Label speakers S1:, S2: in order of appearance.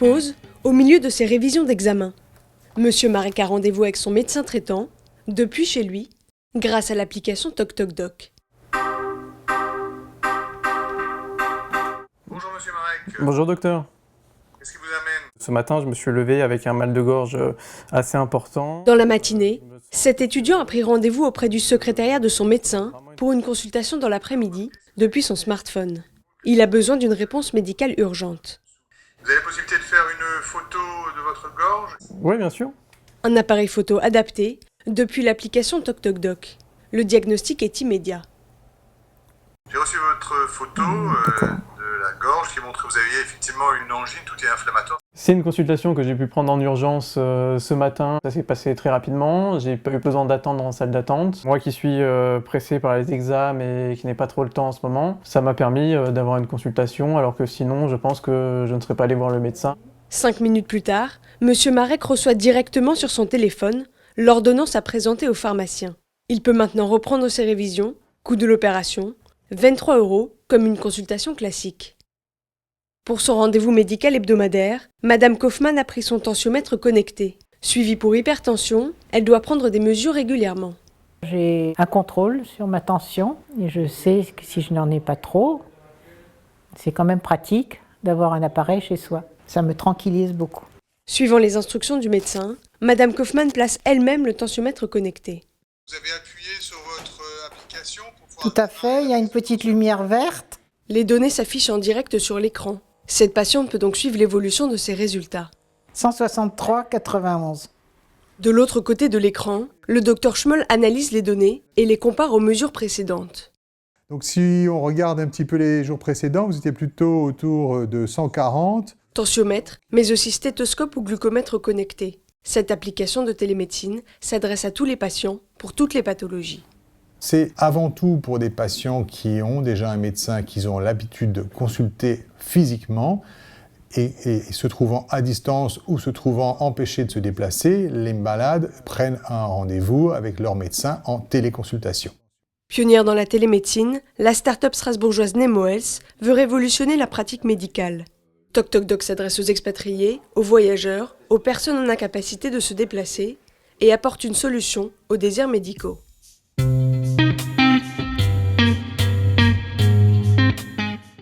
S1: pause au milieu de ses révisions d'examen. Monsieur Marek a rendez-vous avec son médecin traitant, depuis chez lui, grâce à l'application TocTocDoc.
S2: Bonjour Monsieur Marek.
S3: Bonjour docteur.
S2: Qu'est-ce qui vous amène?
S3: Ce matin, je me suis levé avec un mal de gorge assez important.
S1: Dans la matinée, cet étudiant a pris rendez-vous auprès du secrétariat de son médecin pour une consultation dans l'après-midi depuis son smartphone. Il a besoin d'une réponse médicale urgente.
S2: Vous avez la possibilité de faire une photo de votre gorge?
S3: Oui, bien sûr.
S1: Un appareil photo adapté depuis l'application TocTocDoc. Le diagnostic est immédiat.
S2: J'ai reçu votre photo de la gorge qui montre que vous aviez effectivement une angine, tout est inflammatoire.
S3: C'est une consultation que j'ai pu prendre en urgence ce matin. Ça s'est passé très rapidement. J'ai pas eu besoin d'attendre en salle d'attente. Moi qui suis pressé par les examens et qui n'ai pas trop le temps en ce moment, ça m'a permis d'avoir une consultation alors que sinon je pense que je ne serais pas allé voir le médecin.
S1: 5 minutes plus tard, Monsieur Marek reçoit directement sur son téléphone l'ordonnance à présenter au pharmacien. Il peut maintenant reprendre ses révisions, coût de l'opération, 23 € comme une consultation classique. Pour son rendez-vous médical hebdomadaire, Madame Kaufmann a pris son tensiomètre connecté. Suivie pour hypertension, elle doit prendre des mesures régulièrement.
S4: J'ai un contrôle sur ma tension et je sais que si je n'en ai pas trop, c'est quand même pratique d'avoir un appareil chez soi. Ça me tranquillise beaucoup.
S1: Suivant les instructions du médecin, Madame Kaufmann place elle-même le tensiomètre connecté.
S2: Vous avez appuyé sur votre application pour pouvoir...
S4: Tout à fait, il y a une petite lumière verte.
S1: Les données s'affichent en direct sur l'écran. Cette patiente peut donc suivre l'évolution de ses résultats.
S4: 163,91.
S1: De l'autre côté de l'écran, le docteur Schmoll analyse les données et les compare aux mesures précédentes.
S5: Donc si on regarde un petit peu les jours précédents, vous étiez plutôt autour de 140.
S1: Tensiomètre, mais aussi stéthoscope ou glucomètre connecté. Cette application de télémédecine s'adresse à tous les patients pour toutes les pathologies.
S5: C'est avant tout pour des patients qui ont déjà un médecin qu'ils ont l'habitude de consulter physiquement et se trouvant à distance ou se trouvant empêchés de se déplacer, les malades prennent un rendez-vous avec leur médecin en téléconsultation.
S1: Pionnière dans la télémédecine, la start-up strasbourgeoise NemoHealth veut révolutionner la pratique médicale. TocTocDoc s'adresse aux expatriés, aux voyageurs, aux personnes en incapacité de se déplacer et apporte une solution aux désirs médicaux.